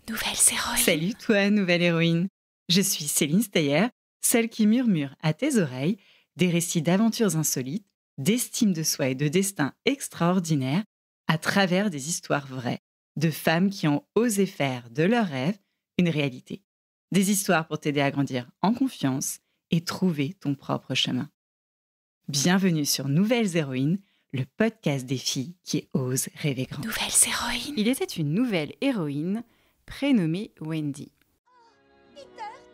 Nouvelles héroïnes. Salut toi, nouvelle héroïne. Je suis Céline Steyer, celle qui murmure à tes oreilles des récits d'aventures insolites, d'estime de soi et de destin extraordinaire à travers des histoires vraies de femmes qui ont osé faire de leurs rêves une réalité. Des histoires pour t'aider à grandir en confiance et trouver ton propre chemin. Bienvenue sur Nouvelles héroïnes, le podcast des filles qui osent rêver grand. Nouvelles héroïnes. Il était une nouvelle héroïne prénommée Wendy. Peter,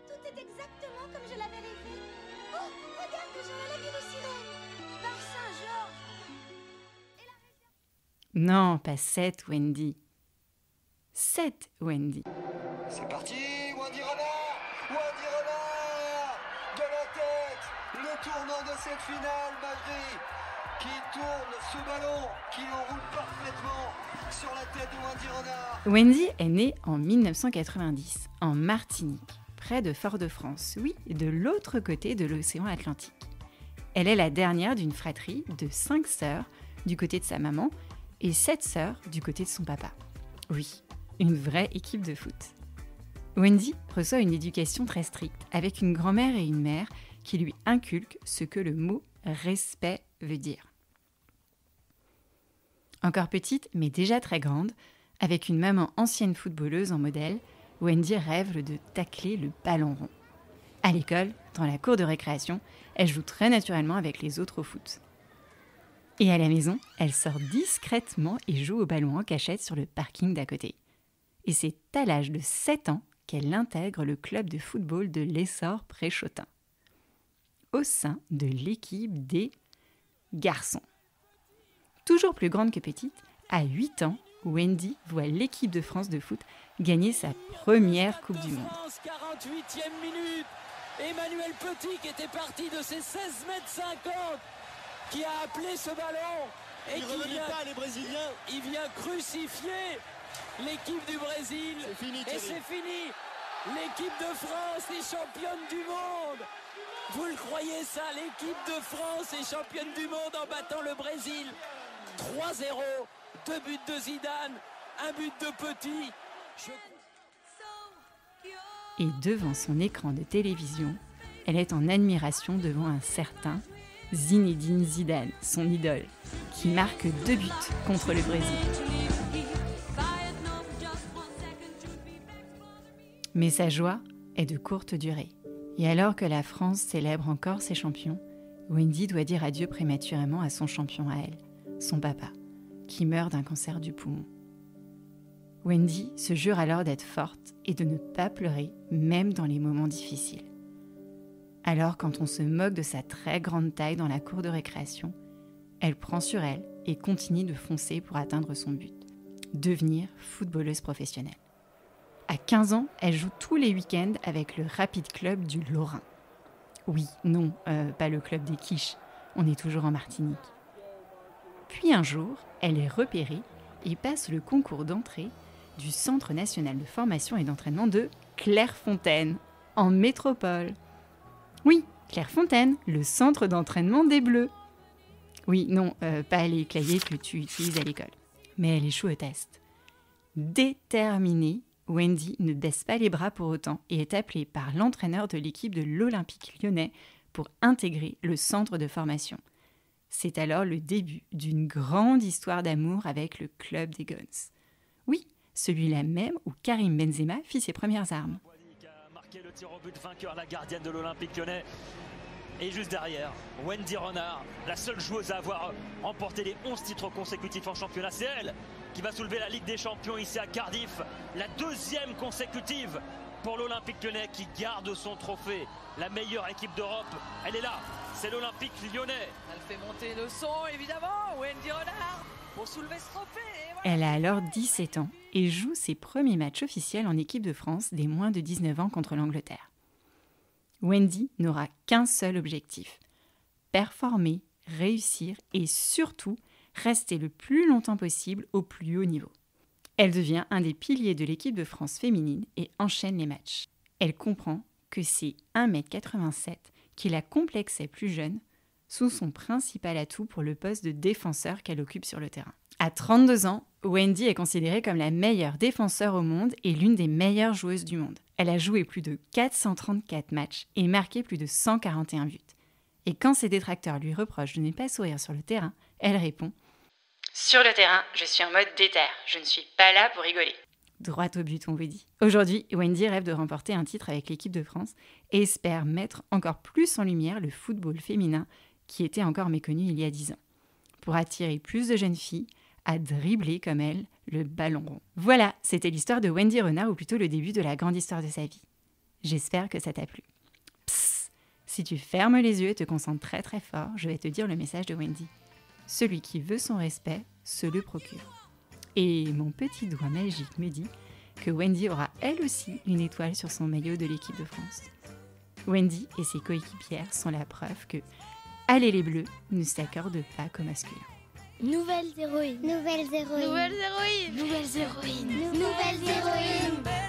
tout est exactement comme je l'avais rêvé. Oh, regarde déjà la lagune aux sirènes. Par Saint-Georges. Non, pas cette Wendy. Cette Wendy. C'est parti, Wendy Renard! Wendy Renard! De la tête, le tournant de cette finale, Magri, qui tourne ce ballon, qui enroule parfaitement sur la tête de Wendy Renard. Wendy est née en 1990, en Martinique, près de Fort-de-France, oui, de l'autre côté de l'océan Atlantique. Elle est la dernière d'une fratrie de 5 sœurs du côté de sa maman et 7 sœurs du côté de son papa. Oui, une vraie équipe de foot. Wendy reçoit une éducation très stricte, avec une grand-mère et une mère qui lui inculquent ce que le mot « respect » veut dire. Encore petite, mais déjà très grande, avec une maman ancienne footballeuse en modèle, Wendy rêve de tacler le ballon rond. À l'école, dans la cour de récréation, elle joue très naturellement avec les autres au foot. Et à la maison, elle sort discrètement et joue au ballon en cachette sur le parking d'à côté. Et c'est à l'âge de 7 ans qu'elle intègre le club de football de l'Essor Préchotin, au sein de l'équipe des garçons. Toujours plus grande que petite, à 8 ans, Wendy voit l'équipe de France de foot gagner sa première Coupe du Monde. 48e minute, Emmanuel Petit qui était parti de ses 16 mètres 50, qui a appelé ce ballon et il vient crucifier l'équipe du Brésil. C'est fini. L'équipe de France est championne du monde. Vous le croyez ça? L'équipe de France est championne du monde en battant le Brésil. 3-0, 2 buts de Zidane, 1 but de Petit. Et devant son écran de télévision, elle est en admiration devant un certain Zinedine Zidane, son idole, qui marque 2 buts contre le Brésil. Mais sa joie est de courte durée. Et alors que la France célèbre encore ses champions, Wendy doit dire adieu prématurément à son champion à elle, son papa, qui meurt d'un cancer du poumon. Wendy se jure alors d'être forte et de ne pas pleurer, même dans les moments difficiles. Alors, quand on se moque de sa très grande taille dans la cour de récréation, elle prend sur elle et continue de foncer pour atteindre son but, devenir footballeuse professionnelle. À 15 ans, elle joue tous les week-ends avec le Rapid Club du Lorrain. Oui, non, pas le club des quiches, on est toujours en Martinique. Puis un jour, elle est repérée et passe le concours d'entrée du Centre national de formation et d'entraînement de Clairefontaine, en métropole. Oui, Clairefontaine, le centre d'entraînement des Bleus. Oui, non, pas les claviers que tu utilises à l'école. Mais elle échoue au test. Déterminée, Wendy ne baisse pas les bras pour autant et est appelée par l'entraîneur de l'équipe de l'Olympique lyonnais pour intégrer le centre de formation. C'est alors le début d'une grande histoire d'amour avec le club des Guns. Oui, celui-là même où Karim Benzema fit ses premières armes. Qui a marqué le tir au but vainqueur, la gardienne de l'Olympique lyonnais. Et juste derrière, Wendy Renard, la seule joueuse à avoir remporté les 11 titres consécutifs en championnat. C'est elle qui va soulever la Ligue des Champions ici à Cardiff. La 2e consécutive pour l'Olympique lyonnais qui garde son trophée. La meilleure équipe d'Europe, elle est là. C'est l'Olympique lyonnais. Elle fait monter le son, évidemment. Wendy Renard pour soulever ce trophée. Elle a alors 17 ans et joue ses premiers matchs officiels en équipe de France des moins de 19 ans contre l'Angleterre. Wendy n'aura qu'un seul objectif, performer, réussir et surtout rester le plus longtemps possible au plus haut niveau. Elle devient un des piliers de l'équipe de France féminine et enchaîne les matchs. Elle comprend que c'est 1m87 qui la complexait plus jeune, sous son principal atout pour le poste de défenseur qu'elle occupe sur le terrain. À 32 ans, Wendy est considérée comme la meilleure défenseur au monde et l'une des meilleures joueuses du monde. Elle a joué plus de 434 matchs et marqué plus de 141 buts. Et quand ses détracteurs lui reprochent de ne pas sourire sur le terrain, elle répond « Sur le terrain, je suis en mode déter, je ne suis pas là pour rigoler. » Droit au but, on vous dit. Aujourd'hui, Wendy rêve de remporter un titre avec l'équipe de France et espère mettre encore plus en lumière le football féminin qui était encore méconnu il y a 10 ans, pour attirer plus de jeunes filles à dribbler comme elle le ballon rond. Voilà, c'était l'histoire de Wendy Renard, ou plutôt le début de la grande histoire de sa vie. J'espère que ça t'a plu. Psst, si tu fermes les yeux et te concentres très très fort, je vais te dire le message de Wendy. Celui qui veut son respect se le procure. Et mon petit doigt magique me dit que Wendy aura elle aussi une étoile sur son maillot de l'équipe de France. Wendy et ses coéquipières sont la preuve que allez les Bleus ne s'accordent pas qu'aux masculins. Nouvelles héroïnes. Nouvelles héroïnes. Nouvelles héroïnes. Nouvelles héroïnes. Nouvelles héroïnes.